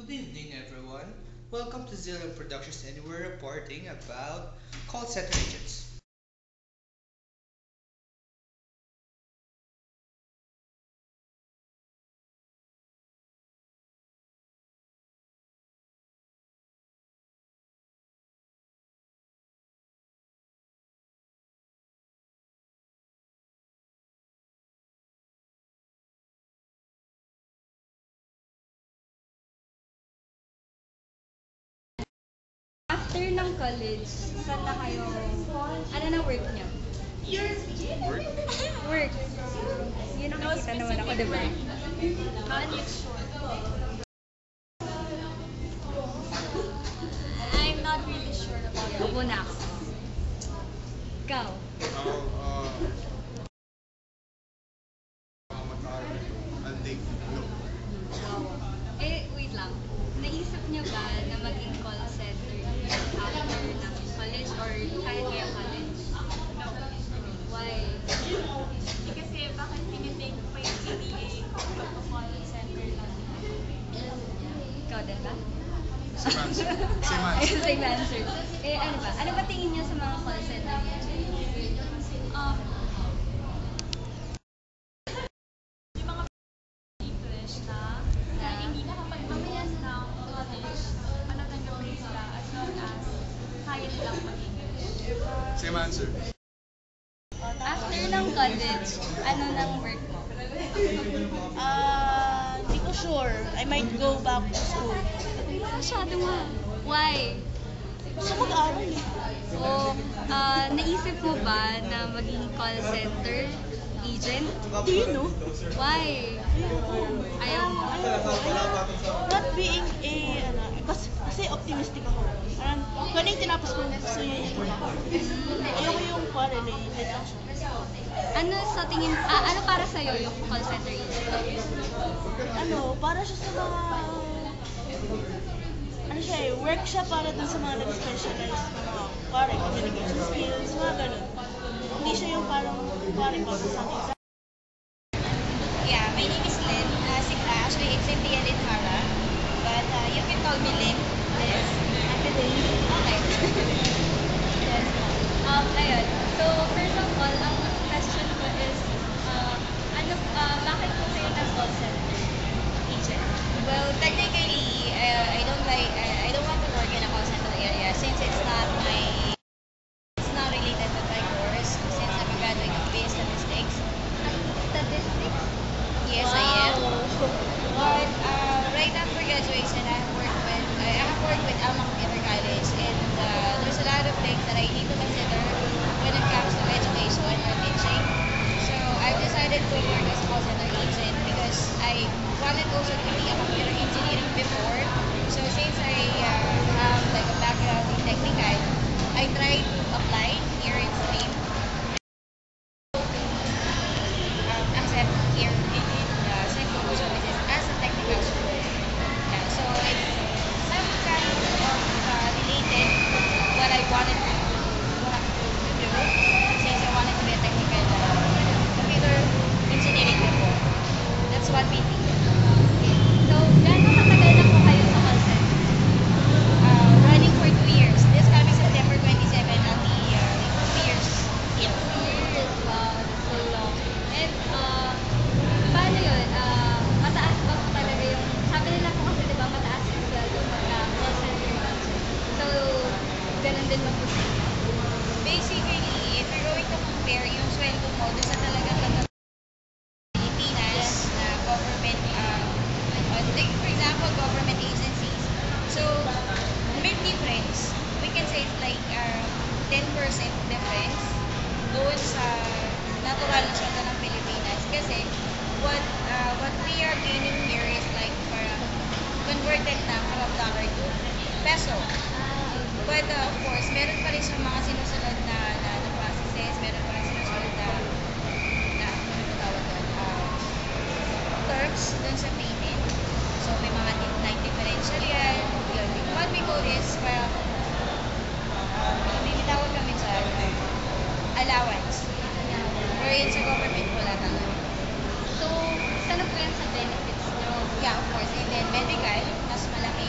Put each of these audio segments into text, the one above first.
Good evening, everyone. Welcome to Zillion Productions, and we're reporting about call center agents. After ng college, saan na kayo, ano na work niyo? Work? Work. Yun ang nakita naman ako, diba? I'm not really sure about it. Upo na ako. Ikaw. Wait lang. Naisip niyo ba na maging call center after ng college or kahit ngayong college? Why? Kasi bakit tinitake ko pa yung CDA call center lang? Ikaw din ba? Same answer. Same answer. Same answer. Ano ba? Ano ba tingin niyo sa mga call center? Um, yung mga English na hindi nakapag-mamaya ng college, manatanggap rin sila as long as kaya nilang mag-English. Same answer. After ng college, ano nang work mo? Hindi ko sure. I might go back to school. Masyado nga. Why? Gusto mag-aral eh. O, naisip mo ba na maging call center agent? Hindi, no? Why? Ayaw mo? Not being a, kasi optimistic ako. Parang, kung ano yung tinapos ko, gusto yun yung trabaho. Ayoko yung related lang siya. Ano sa tingin, ano para sa'yo yung call center agent? Para siya sa mga, work siya para dun sa mga nag-specialize na mga, communication skills, mga ganun. Hindi siya yung parang, para sa akin. Yeah, my name is Lynn. Actually, it's Cynthia Lynn Hara. But you can call me Lynn. Yes. Okay. Yes. Ayun. So, first of all, ang question ko is, bakit po kayo nag-call center agent? Well, technically, I don't want to work in a call center area since it's not related to my course since I'm a graduate of BS Statistics. Statistics? Yes, I am. But right after graduation, I have worked with Alma Computer College, and there's a lot of things that I need to consider when it comes to education or teaching. So I decided to work as a call center agent because I wanted also to be a computer engineering before. So since I have like a background in technical, I tried to apply here in Stream. Accept here in Central Services as a technical student. Yeah, so it's some kind of related to what I wanted to do since I wanted to be a technical computer engineering before. That's what we think. So, gano'ng katagal na po kayo sa call center? Running for 2 years. This coming September 27, I'll be 2 years in. Years. Wow, that's so long. And, paano yun? Mataas ba po talaga yung, sabi nila po kasi diba mataas yung sweldo pagka call center agent. So, ganun din ba po sa inyo? Basically, if you're going to compare yung sweldo mo doon sa talagang taga Pilipinas na government, take for example, government agencies. So, may difference. We can say it's like 10% difference doon sa natural na sweldo ng Pilipinas. Kasi, what we are gaining here is like converted na from dollar to peso. But of course, meron pa rin siya mga sinusunod na processes, meron pa rin sinusunod ano tawag doon, terms dun sa payment. So may mga night differential yan. Yun. What we call is, binitawag kami dyan, allowance. Wherein sa government, wala talaga. So, sana po yan sa benefits nyo? Yeah, of course. And then medical, mas malaki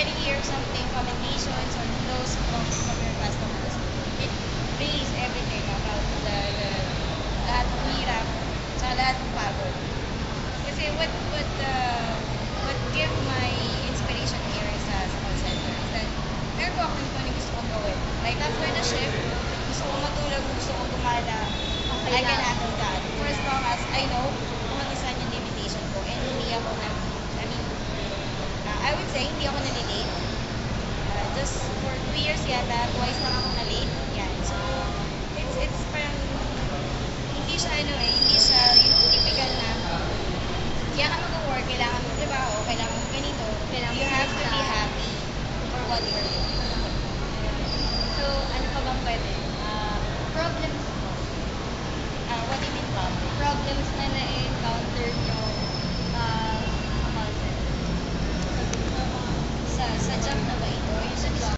when you hear something, commendations on those from your customers, it brings everything about the lahat ng hirap, sa lahat ng pagod. Kasi what give my inspiration here is sa call center is that meron po ako kung ano gusto kong gawin. Right after the shift, gusto kong matulog, gusto kong gumala, I can handle that. For as long as I know kung ano saan yung limitation ko and hindi ako I would say hindi ako nalilate. Just for 2 years yata, twice lang ako na-late. Yan. So, it's parang hindi siya hindi siya yung typical na kaya ka mag-work, kailangan mo trabaho, kailangan mo ganito. You have to be happy for what you're doing. So, ano pa bang pwede? Problems mo. What do you mean problem? Problems na na-encounter nyo sa call center. Sa job na ba ito? Yung sa job.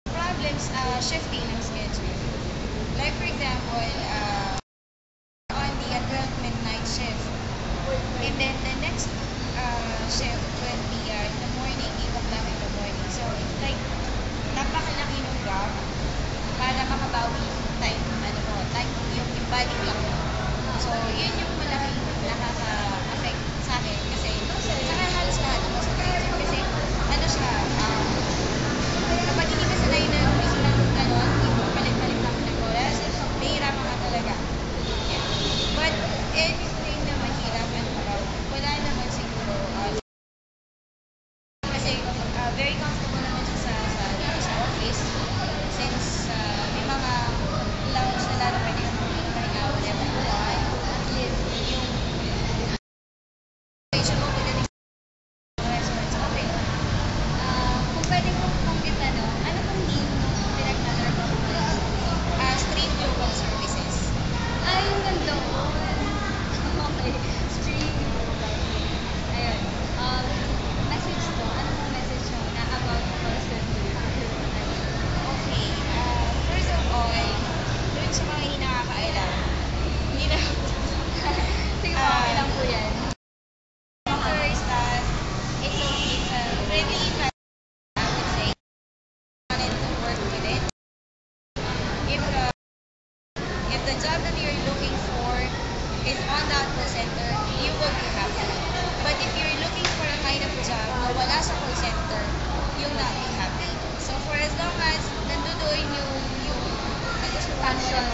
Problems, shifting ng schedule. Like for example, on the 12 midnight shift, and then the next shift will be in the morning, 8 o'clock in the morning. So, it's like, napakalaki ng gap para makabawi yung time, time yung body clock mo. So, yun yung malaking nakaka-affect sa akin kasi sa halos lahat ng sa trainer kasi siya, kapag hindi ka sanay na gusto ng yung palit-palit lang ng oras, nahihirapan ka talaga. Yeah. But anything na mahirap wala naman siguro. Kasi very comfortable naman siya sa office since may mga lounge na lalo pwede kang magpahinga whatever you want. At least yung situation mo pagdating sa restaurants, okay. Kung pwede kong itanong, ano pong name ng pinagtatrabaho mo? Street Global Services. Ay, yung nandoon. Okay. Stream. Ayun. Message mo. Ano pong message mo na about call center? Okay. First of all, dun sa mga hindi nakakaalam, hindi na Sige mo, okay lang po yan. first, it's a friendly environment, I would say. Wanted to work with it. If the job that you're looking for is on that call center, you will be happy. But if you're looking for a kind of job na wala sa call center, you'll not be happy. So for as long as nandoon yung Passion